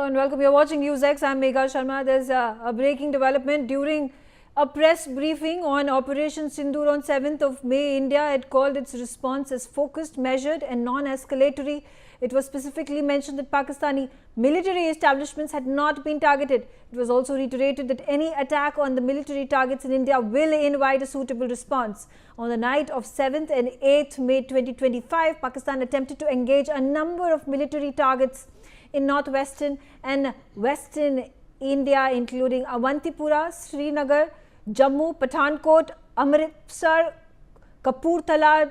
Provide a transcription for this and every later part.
Hello and welcome. You're watching NewsX. I'm Megha Sharma. There's a breaking development during a press briefing on Operation Sindoor on 7th of May. India had called its response as focused, measured and non-escalatory. It was specifically mentioned that Pakistani military establishments had not been targeted. It was also reiterated that any attack on the military targets in India will invite a suitable response. On the night of 7th and 8th May 2025, Pakistan attempted to engage a number of military targets in northwestern and western India, including Awantipura, Srinagar, Jammu, Pathankot, Amritsar, Kapurthala,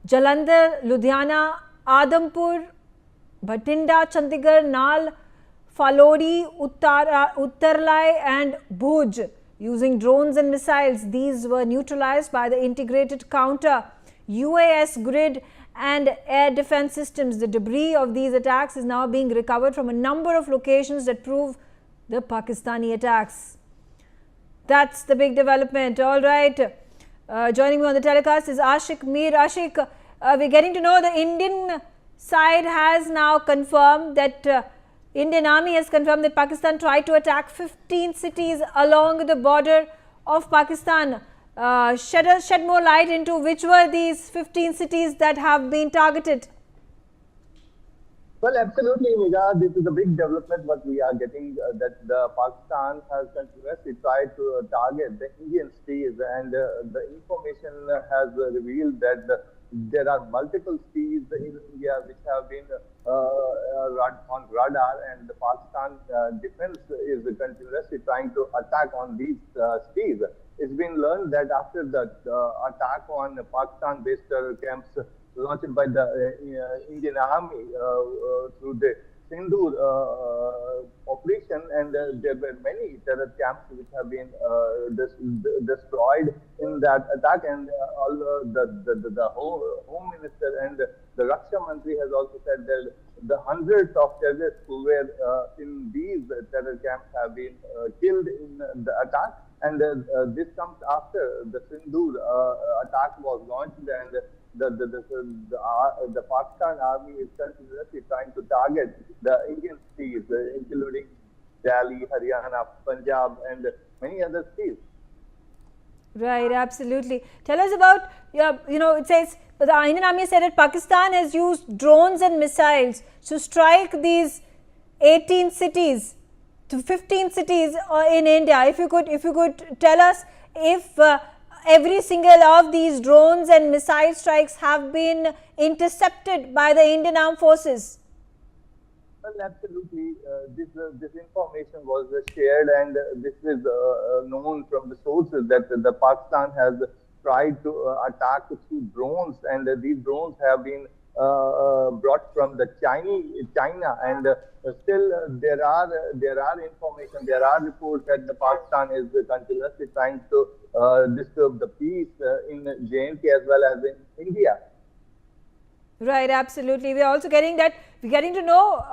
Jalandhar, Ludhiana, Adampur, Bhatinda, Chandigarh, Nal, Falodi, Uttarlai and Bhuj. Using drones and missiles, these were neutralized by the integrated counter UAS grid and air defense systems. The debris of these attacks is now being recovered from a number of locations that prove the Pakistani attacks. That's the big development. All right. Joining me on the telecast is Ashik Mir. Ashik, we're getting to know the Indian side has now confirmed that Indian Army has confirmed that Pakistan tried to attack 15 cities along the border of Pakistan. Shed more light into which were these 15 cities that have been targeted. Well, absolutely, Megha. This is a big development what we are getting, that the Pakistan has continuously tried to target the Indian cities, and the information has revealed that there are multiple cities in India which have been on radar, and the Pakistan defense is continuously trying to attack on these cities. It's been learned that after the attack on Pakistan-based terror camps launched by the Indian Army through the Sindoor operation, and there were many terror camps which have been destroyed in that attack, and all the Home Minister and the Raksha Mantri has also said that the hundreds of terrorists who were in these terror camps have been killed in the attack. And this comes after the Sindoor attack was launched, and the Pakistan Army is continuously trying to target the Indian cities, including Delhi, Haryana, Punjab, and many other cities. Right, absolutely. Tell us about, it says the Indian Army said that Pakistan has used drones and missiles to strike these 18 cities to 15 cities in India. If you could tell us if every single of these drones and missile strikes have been intercepted by the Indian Armed Forces. Well, absolutely. This information was shared, and this is known from the sources that the Pakistan has tried to attack through drones, and these drones have been brought from the China, and still there are information, there are reports that the Pakistan is continuously trying to disturb the peace in J&K as well as in India. Right, absolutely. We are also getting to know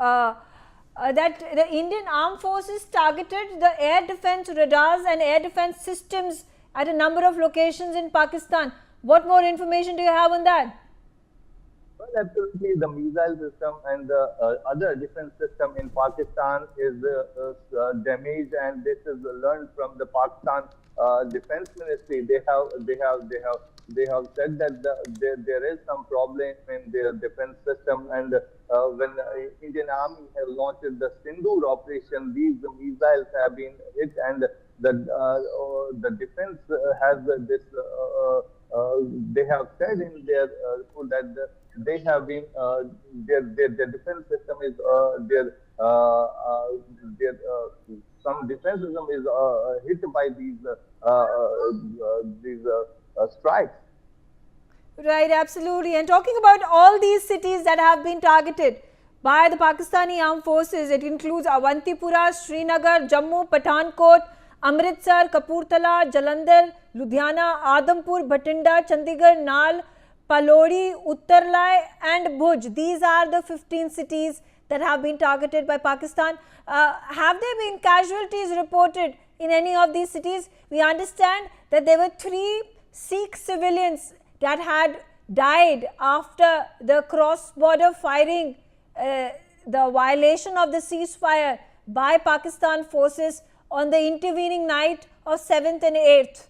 that the Indian Armed Forces targeted the air defense radars and air defense systems at a number of locations in Pakistan. What more information do you have on that? Well, absolutely. The missile system and the other defense system in Pakistan is damaged, and this is learned from the Pakistan Defense Ministry. They have said that there is some problem in their defense system, and when Indian Army have launched the Sindoor operation, these missiles have been hit, and the defense has this. They have said in their report that they have been their defense system is some defense system is hit by these strikes. Right, absolutely. And talking about all these cities that have been targeted by the Pakistani Armed Forces, it includes Awantipura, Srinagar, Jammu, Pathankot, Amritsar, Kapurthala, Jalandhar, Ludhiana, Adampur, Bhatinda, Chandigarh, Nal, Falodi, Uttarlai and Bhuj. These are the 15 cities that have been targeted by Pakistan. Have there been casualties reported in any of these cities? We understand that there were 3 Sikh civilians that had died after the cross-border firing the violation of the ceasefire by Pakistan forces on the intervening night of 7th and 8th?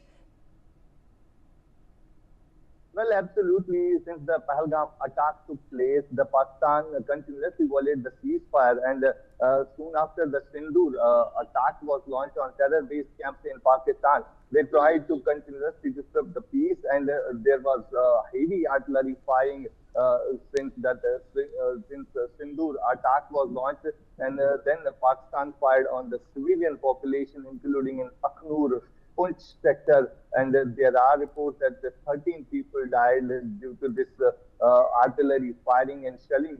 Well, absolutely. Since the Pahalgam attack took place, the Pakistan continuously violated the ceasefire, and soon after the Sindoor attack was launched on terror-based camps in Pakistan, they tried to continuously disrupt the peace, and there was heavy artillery firing since Sindoor attack was launched, and then Pakistan fired on the civilian population, including in Akhnur, Punch sector, and there are reports that 13 people died due to this artillery firing and shelling.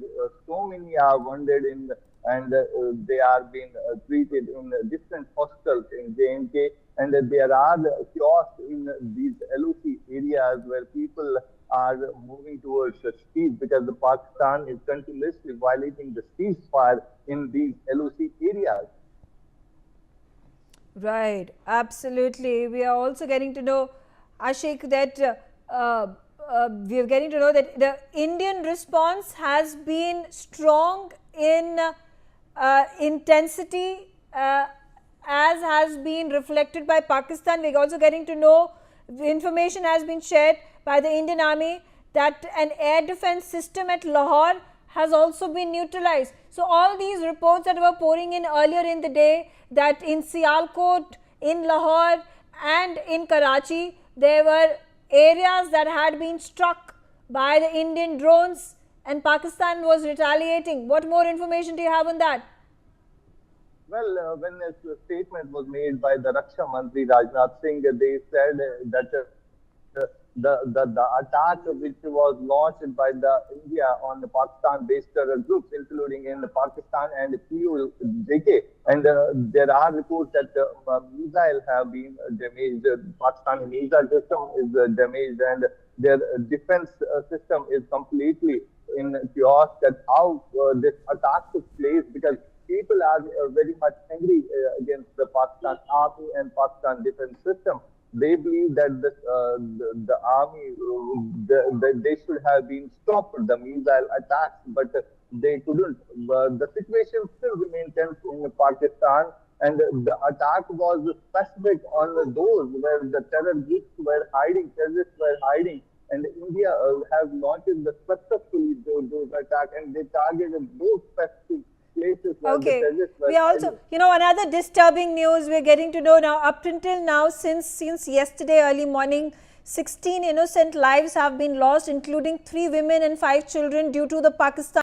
So many are wounded and they are being treated in different hospitals in J&K, and there are kiosks in these LOC areas where people are moving towards the streets because the Pakistan is continuously violating the ceasefire in these LOC areas. Right, absolutely. We are also getting to know, Ashik, that we are getting to know that the Indian response has been strong in intensity, as has been reflected by Pakistan. We are also getting to know, the information has been shared by the Indian Army that an air defense system at Lahore has also been neutralized. So all these reports that were pouring in earlier in the day, that in Sialkot, in Lahore and in Karachi, there were areas that had been struck by the Indian drones and Pakistan was retaliating. What more information do you have on that? Well, when a statement was made by the Raksha Mantri Rajnath Singh, they said that the attack which was launched by the India on the Pakistan-based terror groups, including in Pakistan and POJK, and there are reports that missiles have been damaged. Pakistan missile system is damaged, and their defense system is completely in chaos. That how this attack took place, because people are very much angry against the Pakistan army and Pakistan defense system. They believe that the army, they should have been stopped the missile attacks, but they couldn't. The situation still remains tense in Pakistan, and the attack was specific on those where the terror groups were hiding, terrorists were hiding, and India has launched successfully those attacks, and they targeted those specific places. Okay, we are also, another disturbing news we are getting to know now. Up until now, since yesterday early morning, 16 innocent lives have been lost, including 3 women and 5 children, due to the Pakistan